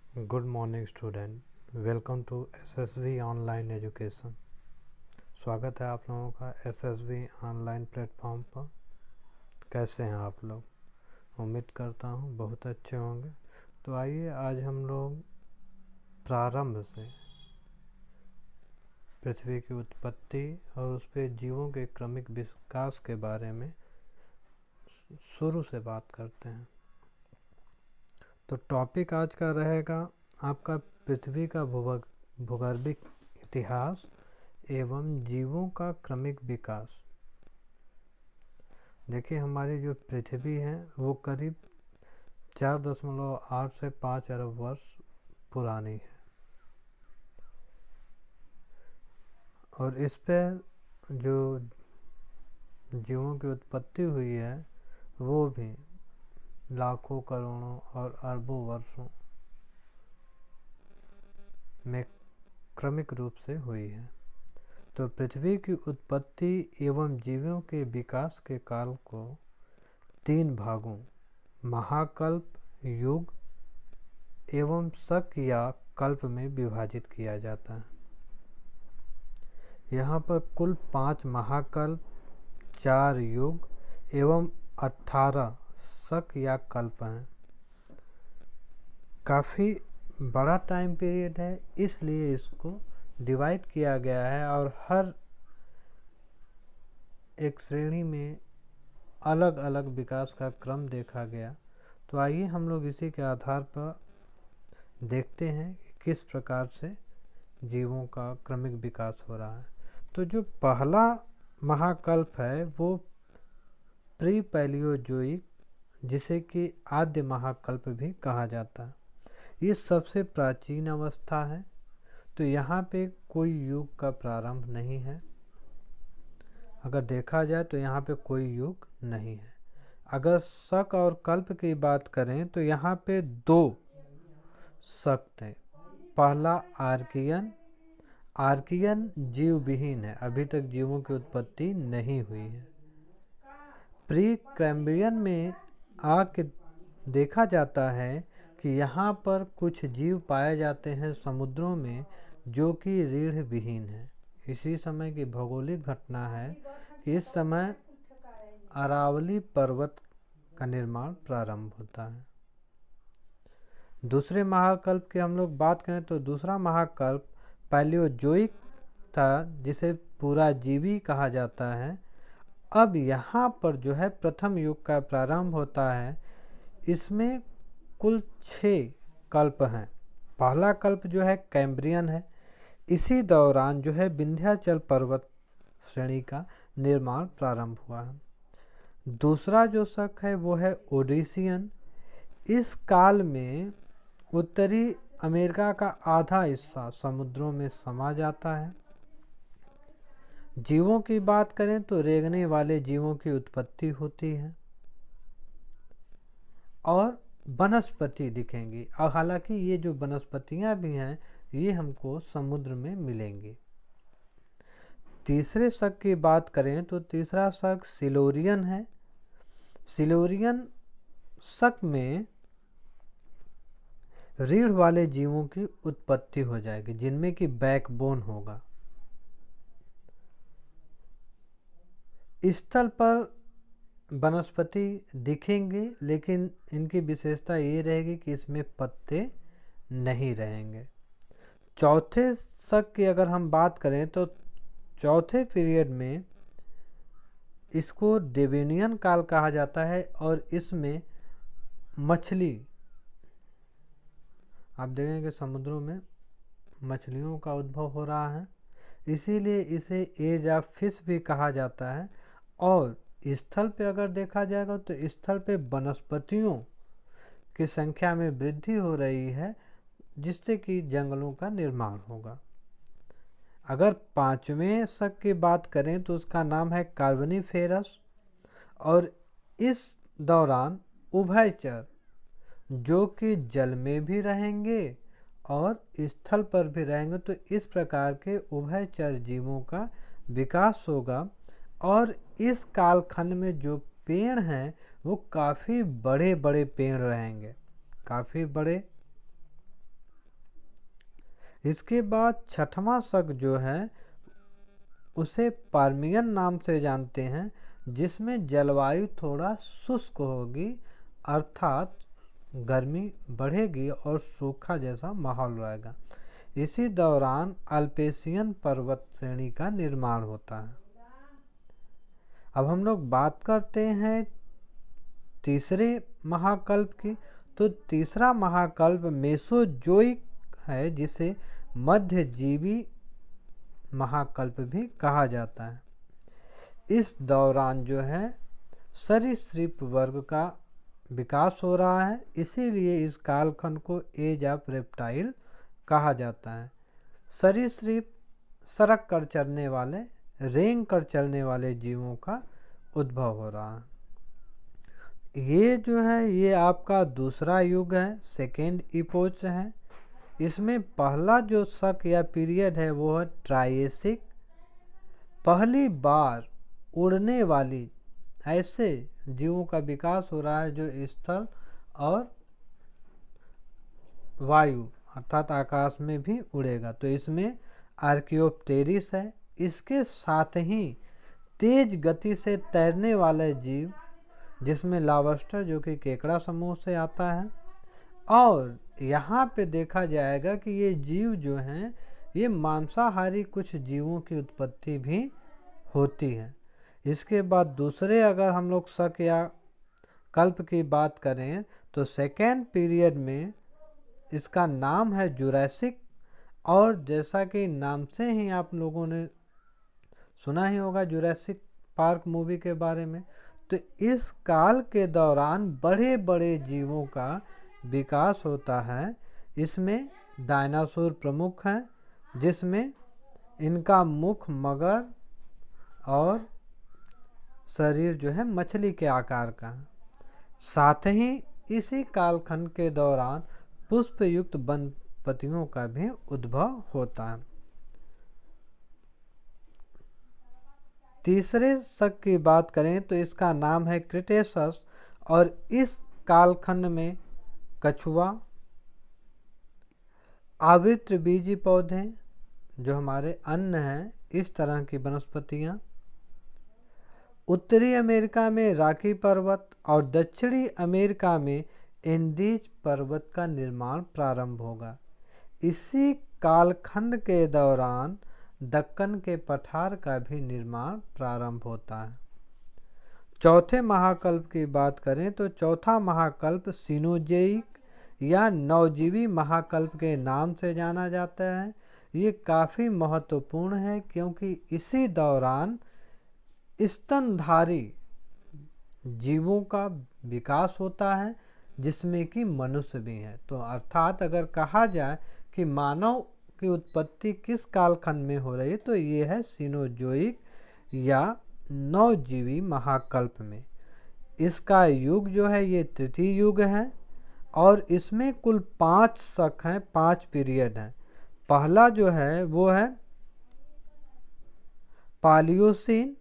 Good morning student, welcome to SSV online education. स्वागत है आप लोगों का एसएसवी ऑनलाइन प्लेटफॉर्म पर। कैसे हैं आप लोग? उम्मीद करता हूँ बहुत अच्छे होंगे। तो आइए आज हम लोग प्रारंभ से पृथ्वी की उत्पत्ति और उस पर जीवों के क्रमिक विकास के बारे में शुरू से बात करते हैं। तो टॉपिक आज का रहेगा आपका पृथ्वी का भूगर्भिक इतिहास एवं जीवों का क्रमिक विकास। देखिए, हमारी जो पृथ्वी है वो करीब 4.8 से 5 अरब वर्ष पुरानी है और इस पर जो जीवों की उत्पत्ति हुई है वो भी लाखों करोड़ों और अरबों वर्षों में क्रमिक रूप से हुई है। तो पृथ्वी की उत्पत्ति एवं जीवों के विकास के काल को 3 भागों महाकल्प, युग एवं शक या कल्प में विभाजित किया जाता है। यहाँ पर कुल 5 महाकल्प, 4 युग एवं 18 शक या कल्प हैं। काफ़ी बड़ा टाइम पीरियड है, इसलिए इसको डिवाइड किया गया है और हर एक श्रेणी में अलग अलग विकास का क्रम देखा गया। तो आइए हम लोग इसी के आधार पर देखते हैं कि किस प्रकार से जीवों का क्रमिक विकास हो रहा है। तो जो पहला महाकल्प है वो प्री पैलियोजोइक, जिसे कि आद्य महाकल्प भी कहा जाता है, ये सबसे प्राचीन अवस्था है। तो यहाँ पे कोई युग का प्रारंभ नहीं है। अगर देखा जाए तो यहाँ पे कोई युग नहीं है। अगर शक और कल्प की बात करें तो यहाँ पे 2 शक थे। पहला आर्कियन जीव विहीन है, अभी तक जीवों की उत्पत्ति नहीं हुई है। प्री कैम्ब्रियन में आके देखा जाता है कि यहाँ पर कुछ जीव पाए जाते हैं समुद्रों में जो कि रीढ़ विहीन है। इसी समय की भौगोलिक घटना है कि इस समय अरावली पर्वत का निर्माण प्रारंभ होता है। दूसरे महाकल्प की हम लोग बात करें तो दूसरा महाकल्प पैलियोजोइक था, जिसे पूरा जीवी कहा जाता है। अब यहाँ पर जो है प्रथम युग का प्रारंभ होता है। इसमें कुल 6 कल्प हैं। पहला कल्प जो है कैम्ब्रियन है। इसी दौरान जो है विंध्याचल पर्वत श्रेणी का निर्माण प्रारंभ हुआ है। दूसरा जो शक है वो है ओडिसियन। इस काल में उत्तरी अमेरिका का आधा हिस्सा समुद्रों में समा जाता है। जीवों की बात करें तो रेंगने वाले जीवों की उत्पत्ति होती है और वनस्पति दिखेंगी। और हालांकि ये जो वनस्पतियां भी हैं ये हमको समुद्र में मिलेंगी। तीसरे शक की बात करें तो तीसरा शक सिलोरियन है। सिलोरियन शक में रीढ़ वाले जीवों की उत्पत्ति हो जाएगी, जिनमें कि बैकबोन होगा। स्थल पर वनस्पति दिखेंगे, लेकिन इनकी विशेषता ये रहेगी कि इसमें पत्ते नहीं रहेंगे। चौथे शक की अगर हम बात करें तो चौथे पीरियड में इसको डेविनियन काल कहा जाता है और इसमें मछली, आप देखेंगे समुद्रों में मछलियों का उद्भव हो रहा है, इसीलिए इसे एज ऑफ फिश भी कहा जाता है। और स्थल पे अगर देखा जाएगा तो स्थल पे वनस्पतियों की संख्या में वृद्धि हो रही है, जिससे कि जंगलों का निर्माण होगा। अगर 5वें शक की बात करें तो उसका नाम है कार्बोनिफेरस और इस दौरान उभयचर जो कि जल में भी रहेंगे और स्थल पर भी रहेंगे, तो इस प्रकार के उभयचर जीवों का विकास होगा। और इस कालखंड में जो पेड़ हैं वो काफ़ी बड़े बड़े पेड़ रहेंगे, काफ़ी बड़े इसके बाद छठवां शक जो है उसे पर्मियन नाम से जानते हैं, जिसमें जलवायु थोड़ा शुष्क होगी, अर्थात गर्मी बढ़ेगी और सूखा जैसा माहौल रहेगा। इसी दौरान अल्पेशियन पर्वत श्रेणी का निर्माण होता है। अब हम लोग बात करते हैं तीसरे महाकल्प की। तो तीसरा महाकल्प मेसोजोइक है, जिसे मध्यजीवी महाकल्प भी कहा जाता है। इस दौरान जो है सरीसृप वर्ग का विकास हो रहा है, इसीलिए इस कालखंड को एज ऑफ रेप्टाइल कहा जाता है। सरीसृप सरक कर चलने वाले, रेंग कर चलने वाले जीवों का उद्भव हो रहा है। ये जो है ये आपका दूसरा युग है, सेकेंड इपोच है। इसमें पहला जो शक या पीरियड है वो है ट्रायसिक। पहली बार उड़ने वाली ऐसे जीवों का विकास हो रहा है जो स्थल और वायु अर्थात आकाश में भी उड़ेगा। तो इसमें आर्कियोप्टेरिस है। इसके साथ ही तेज गति से तैरने वाले जीव, जिसमें लॉबस्टर जो कि केकड़ा समूह से आता है, और यहाँ पे देखा जाएगा कि ये जीव जो हैं ये मांसाहारी कुछ जीवों की उत्पत्ति भी होती है। इसके बाद दूसरे अगर हम लोग शक या कल्प की बात करें तो सेकेंड पीरियड में इसका नाम है जुरासिक। और जैसा कि नाम से ही आप लोगों ने सुना ही होगा जुरासिक पार्क मूवी के बारे में, तो इस काल के दौरान बड़े बड़े जीवों का विकास होता है। इसमें डायनासोर प्रमुख हैं, जिसमें इनका मुख मगर और शरीर जो है मछली के आकार का है। साथ ही इसी कालखंड के दौरान पुष्पयुक्त वनस्पतियों का भी उद्भव होता है। तीसरे शक की बात करें तो इसका नाम है क्रिटेशस, और इस कालखंड में कछुआ, आवृतबीजी पौधे जो हमारे अन्न हैं, इस तरह की वनस्पतियां, उत्तरी अमेरिका में रॉकी पर्वत और दक्षिणी अमेरिका में एंडीज पर्वत का निर्माण प्रारंभ होगा। इसी कालखंड के दौरान दक्कन के पठार का भी निर्माण प्रारंभ होता है। चौथे महाकल्प की बात करें तो चौथा महाकल्प सिनोजेइक या नवजीवी महाकल्प के नाम से जाना जाता है। ये काफ़ी महत्वपूर्ण है क्योंकि इसी दौरान स्तनधारी जीवों का विकास होता है, जिसमें कि मनुष्य भी है। तो अर्थात अगर कहा जाए कि मानव की उत्पत्ति किस कालखंड में हो रही है तो ये है सिनोजोइक या नवजीवी महाकल्प में। इसका युग जो है ये तृतीय युग है और इसमें कुल 5 शक हैं, 5 पीरियड हैं। पहला जो है वो है पालियोसीन।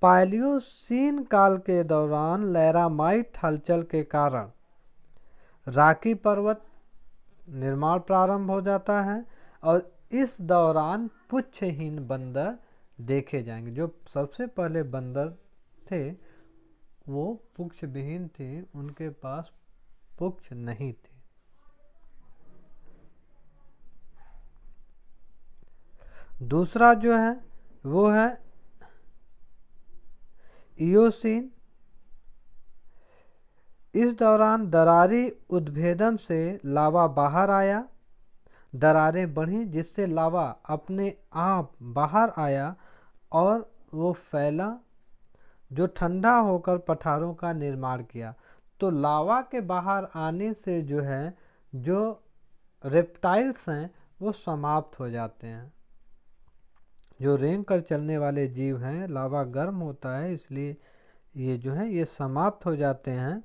पालियोसीन काल के दौरान लैरामाइट हलचल के कारण रॉकी पर्वत निर्माण प्रारंभ हो जाता है और इस दौरान पुच्छहीन बंदर देखे जाएंगे। जो सबसे पहले बंदर थे वो पुच्छ विहीन थे, उनके पास पुच्छ नहीं थी। दूसरा जो है वो है इयोसीन। इस दौरान दरारी उद्भेदन से लावा बाहर आया, दरारें बढ़ी जिससे लावा अपने आप बाहर आया और वो फैला, जो ठंडा होकर पठारों का निर्माण किया। तो लावा के बाहर आने से जो है जो रेप्टाइल्स हैं वो समाप्त हो जाते हैं। जो रेंग कर चलने वाले जीव हैं, लावा गर्म होता है इसलिए ये जो है ये समाप्त हो जाते हैं।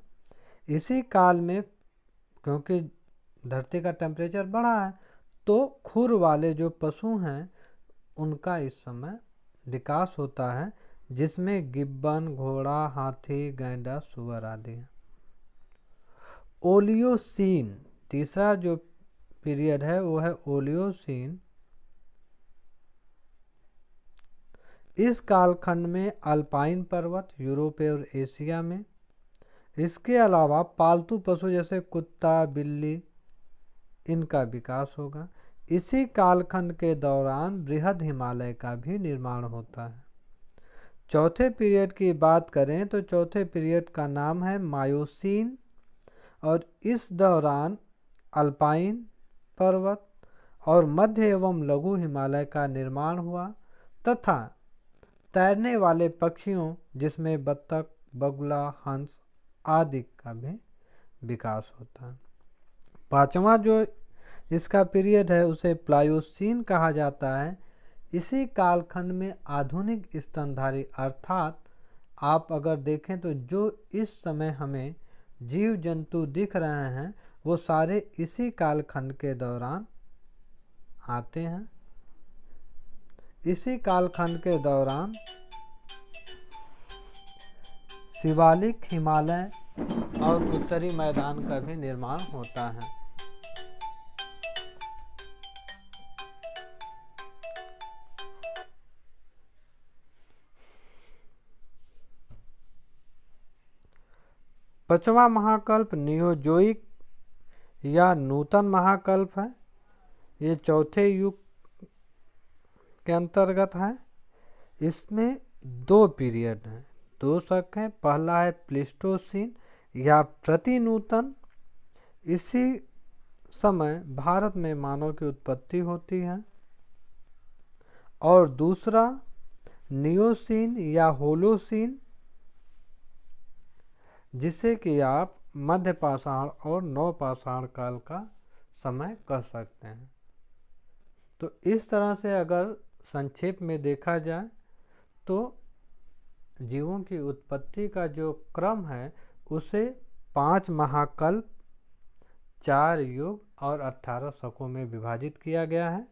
इसी काल में क्योंकि धरती का टेम्परेचर बढ़ा है तो खुर वाले जो पशु हैं उनका इस समय विकास होता है, जिसमें गिब्बन, घोड़ा, हाथी, गैंडा, सुअर आदि हैं। ओलियोसीन तीसरा जो पीरियड है वो है ओलियोसीन। इस कालखंड में अल्पाइन पर्वत यूरोप और एशिया में, इसके अलावा पालतू पशु जैसे कुत्ता बिल्ली इनका विकास होगा। इसी कालखंड के दौरान बृहद हिमालय का भी निर्माण होता है। चौथे पीरियड की बात करें तो चौथे पीरियड का नाम है मायोसीन और इस दौरान अल्पाइन पर्वत और मध्य एवं लघु हिमालय का निर्माण हुआ तथा तैरने वाले पक्षियों जिसमें बत्तख, बगुला, हंस आदि का भी विकास होता है। पांचवा जो इसका पीरियड है उसे प्लायोसीन कहा जाता है। इसी कालखंड में आधुनिक स्तनधारी अर्थात आप अगर देखें तो जो इस समय हमें जीव जंतु दिख रहे हैं वो सारे इसी कालखंड के दौरान आते हैं। इसी कालखंड के दौरान शिवालिक, हिमालय और उत्तरी मैदान का भी निर्माण होता है। पांचवा महाकल्प नियोजोइक या नूतन महाकल्प है। ये चौथे युग के अंतर्गत है। इसमें दो पीरियड हैं, दो शक हैं। पहला है प्लीस्टोसीन या प्रतिनूतन। इसी समय भारत में मानव की उत्पत्ति होती है। और दूसरा नियोसीन या होलोसीन, जिसे कि आप मध्य पाषाण और नवपाषाण काल का समय कह सकते हैं। तो इस तरह से अगर संक्षेप में देखा जाए तो जीवों की उत्पत्ति का जो क्रम है उसे 5 महाकल्प, 4 युग और 18 शकों में विभाजित किया गया है।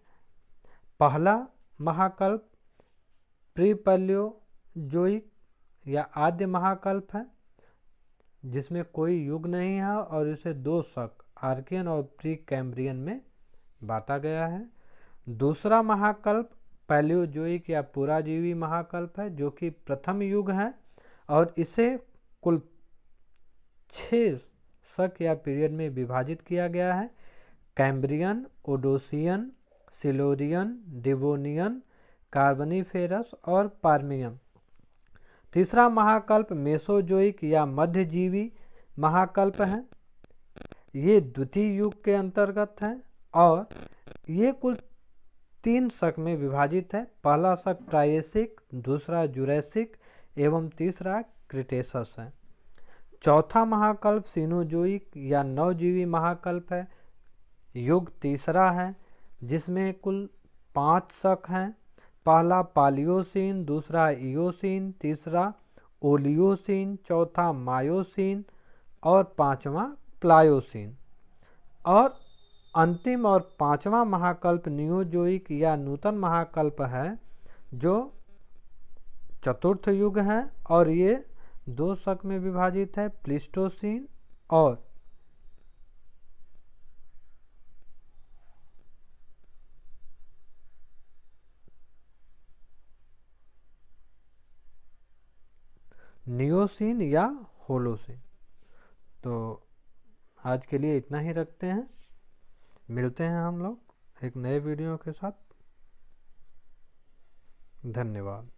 पहला महाकल्प प्रीपैलियोजोइक या आद्य महाकल्प है जिसमें कोई युग नहीं है और इसे 2 शक आर्कियन और प्री कैम्ब्रियन में बांटा गया है। दूसरा महाकल्प पैलियोजोइक या पुराजीवी महाकल्प है जो कि प्रथम युग है और इसे कुल 6 शक या पीरियड में विभाजित किया गया है। कैम्ब्रियन, ओडोसियन, सिलोरियन, डिवोनियन, कार्बोनिफेरस और पार्मियन। तीसरा महाकल्प मेसोजोइक या मध्यजीवी महाकल्प है। ये द्वितीय युग के अंतर्गत है और ये कुल 3 शक में विभाजित है। पहला शक ट्रायसिक, दूसरा जुरैसिक एवं तीसरा क्रिटेशस है। चौथा महाकल्प सिनोजोइक या नवजीवी महाकल्प है। युग तीसरा है जिसमें कुल 5 शक हैं। पहला पालियोसीन, दूसरा इयोसीन, तीसरा ओलियोसीन, चौथा मायोसीन और पांचवा प्लायोसीन। और अंतिम और 5वां महाकल्प नियोजोइक या नूतन महाकल्प है जो चतुर्थ युग है और ये 2 शक में विभाजित है, प्लीस्टोसीन और नियोसीन या होलोसीन। तो आज के लिए इतना ही रखते हैं। मिलते हैं हम लोग एक नए वीडियो के साथ। धन्यवाद।